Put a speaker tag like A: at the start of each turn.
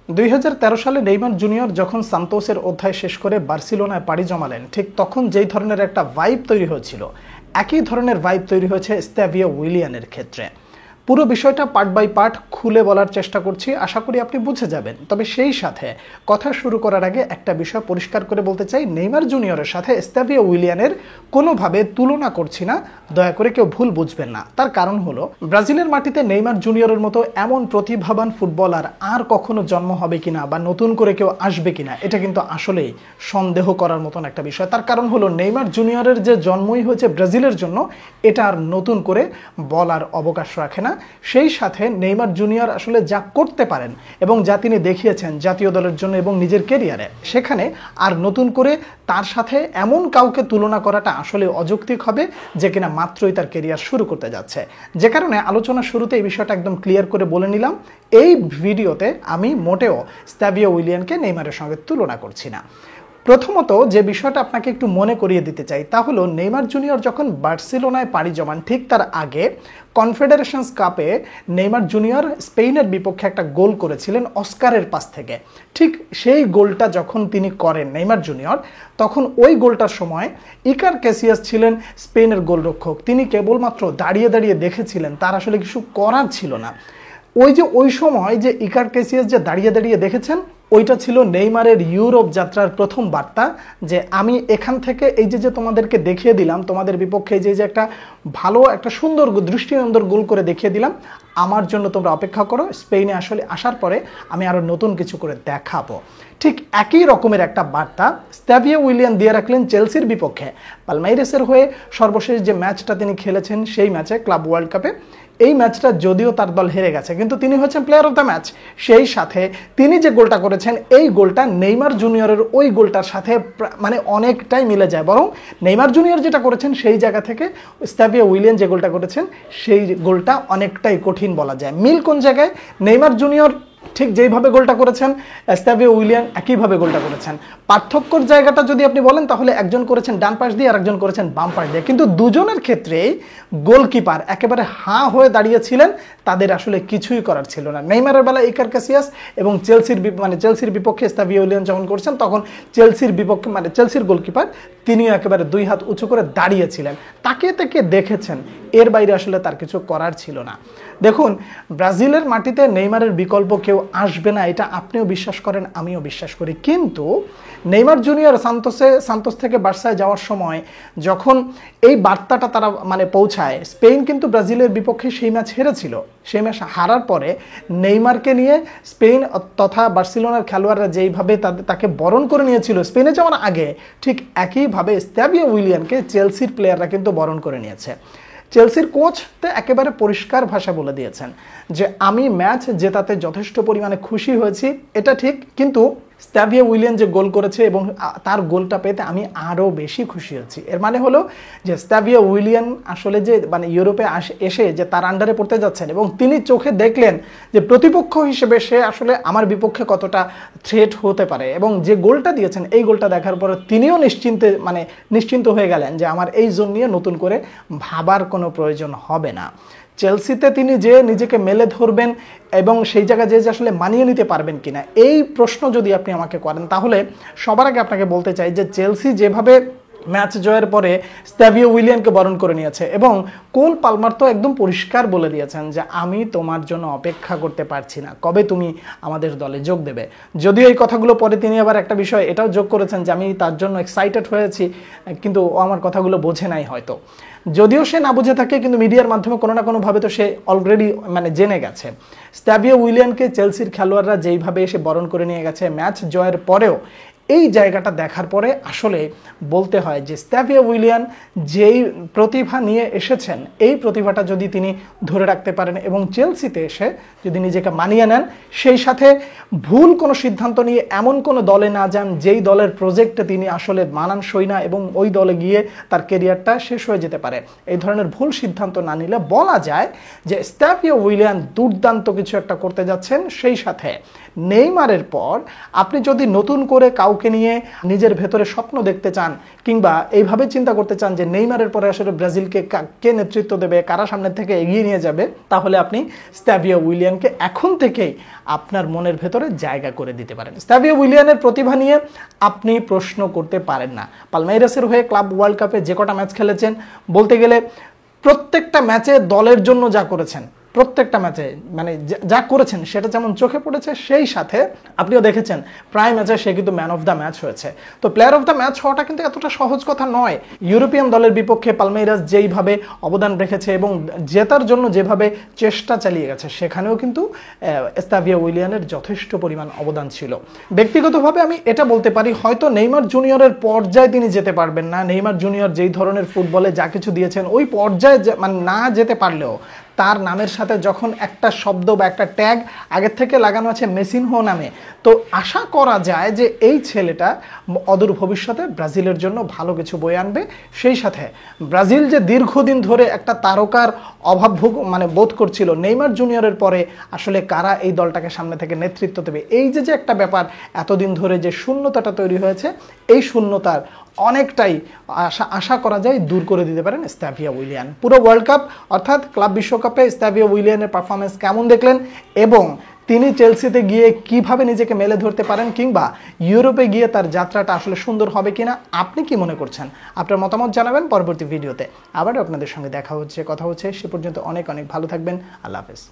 A: 2013 সালে Neymar junior যখন সান্তোসের অধ্যায় শেষ করে বার্সেলোনায় পাড়ি জমালেন, ঠিক তখন যেই ধরনের একটা ভাইব তৈরি হয়েছিল, একই ধরনের ভাইব তৈরি হয়েছে এস্তাভিও উইলিয়ানের ক্ষেত্রে। পুরো বিষয়টা পার্ট বাই পার্ট খুলে বলার চেষ্টা করছি, আশা করি আপনি বুঝে যাবেন। তবে সেই সাথে কথা শুরু করার আগে একটা বিষয় পরিষ্কার করে বলতে চাই, নেইমার জুনিয়রের সাথে এস্তাভিও উইলিয়ানের কোনোভাবে তুলনা করছি না, দয়া করে কেউ ভুল বুঝবেন না। তার কারণ হলো, ব্রাজিলের মাটিতে নেইমার জুনিয়রের মতো এমন প্রতিভাবান ফুটবলার আর কখনো জন্ম হবে কিনা বা নতুন করে কেউ আসবে কিনা, এটা কিন্তু আসলেই সন্দেহ করার মতন একটা বিষয়। তার কারণ হলো, নেইমার জুনিয়রের যে জন্মই হয়েছে ব্রাজিলের জন্য, এটা আর নতুন করে বলার অবকাশ রাখে না। সেই সাথে নেইমার জুনিয়র আসলে যা করতে পারেন এবং যা তিনি দেখিয়েছেন জাতীয় দলের জন্য এবং নিজের ক্যারিয়ারে, সেখানে আর নতুন করে তার সাথে এমন কাউকে তুলনা করাটা আসলে অযৌক্তিক হবে যে কিনা মাত্রই তার ক্যারিয়ার শুরু করতে যাচ্ছে। যে কারণে আলোচনার শুরুতে এই বিষয়টা একদম ক্লিয়ার করে বলে নিলাম, এই ভিডিওতে আমি মোটেও এস্তাভিও উইলিয়ানকে নেইমারের সঙ্গে তুলনা করছি না। প্রথমত যে বিষয়টা আপনাকে একটু মনে করিয়ে দিতে চাই, তা হলো নেইমার জুনিয়র যখন বার্সেলোনায় পাড়ি জমান, ঠিক তার আগে কনফেডারেশনস কাপে নেইমার জুনিয়র স্পেনের বিপক্ষে একটা গোল করেছিলেন অস্কারের পাস থেকে। ঠিক সেই গোলটা যখন তিনি করেন নেইমার জুনিয়র, তখন ওই গোলটার সময় ইকার ক্যাসিয়াস ছিলেন স্পেনের গোলরক্ষক। তিনি কেবলমাত্র দাঁড়িয়ে দাঁড়িয়ে দেখেছিলেন, তার আসলে কিছু করার ছিল না। ওই সময় যে ইকার ক্যাসিয়াস যে দাঁড়িয়ে দাঁড়িয়ে দেখেছেন, ওইটা ছিল নেইমারের ইউরোপ যাত্রার প্রথম বার্তা, যে আমি এখান থেকে এই যে তোমাদেরকে দেখিয়ে দিলাম, তোমাদের বিপক্ষে যে একটা ভালো একটা সুন্দর দৃষ্টিনন্দন গোল করে দেখিয়ে দিলাম, আমার জন্য তোমরা অপেক্ষা করো, স্পেনে আসলে আসার পরে আমি আরও নতুন কিছু করে দেখাবো। ঠিক একই রকমের একটা বার্তা এস্তাভিও উইলিয়ান দিয়ে রাখলেন চেলসির বিপক্ষে। পালমাইরেসের হয়ে সর্বশেষ যে ম্যাচটা তিনি খেলেছেন, সেই ম্যাচে ক্লাব ওয়ার্ল্ড কাপে, এই ম্যাচটা যদিও তার দল হেরে গেছে, কিন্তু তিনি হচ্ছেন প্লেয়ার অফ দ্য ম্যাচ। সেই সাথে তিনি যে গোলটা করেছেন, এই গোলটা নেইমার জুনিয়রের ওই গোলটার সাথে মানে অনেকটাই মিলে যায়। বরং নেইমার জুনিয়র যেটা করেছেন সেই জায়গা থেকে এস্তাভিও উইলিয়ান যে গোলটা করেছেন, সেই গোলটা অনেকটাই কঠিন বলা যায়। মিল কোন জায়গায়? নেইমার জুনিয়র ঠিক যেইভাবে গোলটা করেছেন, এস্তাভিও উইলিয়ান একইভাবে গোলটা করেছেন। পার্থক্যর জায়গাটা যদি আপনি বলেন, তাহলে একজন করেছেন ডান পাশ দিয়ে আর একজন করেছেন বাম পাশ দিয়ে, কিন্তু দুজনের ক্ষেত্রেই গোলকিপার একেবারে হাঁ হয়ে দাঁড়িয়েছিলেন, তাদের আসলে কিছুই করার ছিল না। নেইমারের বেলা ইকার ক্যাসিয়াস এবং চেলসির বিপক্ষে এস্তাভিও উইলিয়ান যখন করছেন, তখন চেলসির বিপক্ষে চেলসির গোলকিপার তিনিও একেবারে দুই হাত উঁচু করে দাঁড়িয়েছিলেন, তাকে দেখেছেন, এর বাইরে আসলে তার কিছু করার ছিল না। দেখুন, ব্রাজিলের মাটিতে নেইমারের বিকল্প কেউ আসবে না, এটা আপনিও বিশ্বাস করেন, আমিও বিশ্বাস করি। কিন্তু নেইমার জুনিয়র সান্তোস থেকে বার্সায় যাওয়ার সময় যখন এই বার্তাটা তারা পৌঁছায়, স্পেন কিন্তু ব্রাজিলের বিপক্ষে সেই ম্যাচ হেরেছিল। সেই ম্যাচ হারার পরে নেইমারকে নিয়ে স্পেন তথা বার্সেলোনার খেলোয়াড়রা যেইভাবে তাকে বরণ করে নিয়েছিল স্পেনে যাওয়ার আগে, ঠিক একইভাবে এস্তাভিও উইলিয়ানকে চেলসির প্লেয়াররা কিন্তু বরণ করে নিয়েছে। চেলসির কোচ তো একেবারে পরিষ্কার ভাষা বলে দিয়েছেন যে আমি ম্যাচ জেতাতে যথেষ্ট পরিমাণে খুশি হয়েছি, এটা ঠিক, কিন্তু এস্তাভিও উইলিয়ান যে গোল করেছে এবং তার গোলটা পেতে আমি আরও বেশি খুশি হচ্ছি। এর মানে হলো যে এস্তাভিও উইলিয়ান আসলে যে ইউরোপে এসে যে তার আন্ডারে পড়তে যাচ্ছেন, এবং তিনি চোখে দেখলেন যে প্রতিপক্ষ হিসেবে সে আসলে আমার বিপক্ষে কতটা থ্রেট হতে পারে, এবং যে গোলটা দিয়েছেন, এই গোলটা দেখার পরে তিনিও নিশ্চিন্ত হয়ে গেলেন যে আমার এই জোন নিয়ে নতুন করে ভাবার কোনো প্রয়োজন হবে না। চেলসিতে তিনি যে নিজেকে মেলে ধরবেন এবং সেই জায়গায় যে আসলে মানিয়ে নিতে পারবেন কিনা, এই প্রশ্ন যদি আপনি আমাকে করেন, তাহলে সবার আগে আপনাকে বলতে চাই যে চেলসি যেভাবে ম্যাচ জয়ের পরে এস্তাভিও উইলিয়ানকে বরণ করে নিয়েছে, এবং কোল পালমার তো একদম পরিষ্কার বলে দিয়েছেন যে আমি তোমার জন্য অপেক্ষা করতে পারছি না, কবে তুমি আমাদের দলে যোগ দেবে। যদিও এই কথাগুলো পরে তিনি আবার একটা বিষয় এটাও যোগ করেছেন যে আমি তার জন্য এক্সাইটেড হয়েছি, কিন্তু ও আমার কথাগুলো বোঝে নাই হয়তো। যদিও সে না বুঝে থাকে, কিন্তু মিডিয়ার মাধ্যমে কোনো না কোনোভাবে তো সে অলরেডি জেনে গেছে। এস্তাভিও উইলিয়ানকে চেলসির খেলোয়াড়রা যেইভাবে এসে বরণ করে নিয়ে গেছে ম্যাচ জয়ের পরেও, এই জায়গাটা দেখার পরে আসলে বলতে হয় যে এস্তাভিও উইলিয়ান যেই প্রতিভা নিয়ে এসেছেন, এই প্রতিভাটা যদি তিনি ধরে রাখতে পারেন এবং চেলসিতে এসে যদি নিজেকে মানিয়ে নেন, সেই সাথে ভুল কোনো সিদ্ধান্ত নিয়ে এমন কোনো দলে না যান যেই দলের প্রজেক্টে তিনি আসলে মানানসই না এবং ওই দলে গিয়ে তার ক্যারিয়ারটা শেষ হয়ে যেতে পারে, এই ধরনের ভুল সিদ্ধান্ত না নিলে বলা যায় যে এস্তাভিও উইলিয়ান দুর্দান্ত কিছু একটা করতে যাচ্ছেন। সেই সাথে নেইমারের পর আপনি যদি নতুন করে কাউকে কাউকে নিয়ে নিজের ভেতরে স্বপ্ন দেখতে চান কিংবা এইভাবে চিন্তা করতে চান যে নেইমারের পরে আসলে ব্রাজিলকে কে নেতৃত্ব দেবে, কারা সামনের থেকে এগিয়ে নিয়ে যাবে, তাহলে আপনি স্ট্যাভিও উইলিয়ানকে এখন থেকেই আপনার মনের ভেতরে জায়গা করে দিতে পারেন। স্ট্যাভিও উইলিয়ানের প্রতিভা নিয়ে আপনি প্রশ্ন করতে পারেন না। পালমেইরাসের হয়ে ক্লাব ওয়ার্ল্ড কাপে যে কটা ম্যাচ খেলেছেন, বলতে গেলে প্রত্যেকটা ম্যাচে দলের জন্য যা করেছেন, প্রত্যেকটা ম্যাচে মানে যা করেছেন সেটা যেমন চোখে পড়েছে, সেই সাথে আপনিও দেখেছেন প্রায় ম্যাচে সে কিন্তু ম্যান অফ দ্য ম্যাচ হয়েছে। তো প্লেয়ার অফ দ্য ম্যাচ হওয়াটা কিন্তু এতটা সহজ কথা নয়। ইউরোপিয়ান দলের বিপক্ষে পালমেইরাস যেইভাবে অবদান রেখেছে এবং জেতার জন্য যেভাবে চেষ্টা চালিয়ে গেছে, সেখানেও কিন্তু স্ট্যাভিও উইলিয়ানের যথেষ্ট পরিমাণ অবদান ছিল। ব্যক্তিগতভাবে আমি এটা বলতে পারি, হয়তো নেইমার জুনিয়রের পর্যায়ে তিনি যেতে পারবেন না। নেইমার জুনিয়র যেই ধরনের ফুটবলে যা কিছু দিয়েছেন, ওই পর্যায়ে মানে না যেতে পারলেও তার নামের সাথে যখন একটা শব্দ বা একটা ট্যাগ আগের থেকে লাগানো আছে মেসিনহো নামে, তো আশা করা যায় যে এই ছেলেটা অদূর ভবিষ্যতে ব্রাজিলের জন্য ভালো কিছু বয়ে আনবে। সেই সাথে ব্রাজিল যে দীর্ঘদিন ধরে একটা তারকার অভাব বোধ করছিল, নেইমার জুনিয়রের পরে আসলে কারা এই দলটাকে সামনে থেকে নেতৃত্ব দেবে, এই যে একটা ব্যাপার এতদিন ধরে যে শূন্যতাটা তৈরি হয়েছে, এই শূন্যতার অনেকটাই আশা করা যায় দূর করে দিতে পারেন স্ট্যাভিও উইলিয়ান। পুরো ওয়ার্ল্ড কাপ অর্থাৎ ক্লাব বিশ্বকাপে স্ট্যাভিও উইলিয়ানের পারফরমেন্স কেমন দেখলেন এবং তিনি চেলসিতে গিয়ে কিভাবে নিজেকে মেলে ধরতে পারেন কিংবা ইউরোপে গিয়ে তার যাত্রাটা আসলে সুন্দর হবে কিনা, আপনি কি মনে করছেন? আপনার মতামত জানাবেন পরবর্তী ভিডিওতে। আবারও আপনাদের সঙ্গে দেখা হচ্ছে, কথা হচ্ছে। সে পর্যন্ত অনেক অনেক ভালো থাকবেন। আল্লাহ হাফেজ।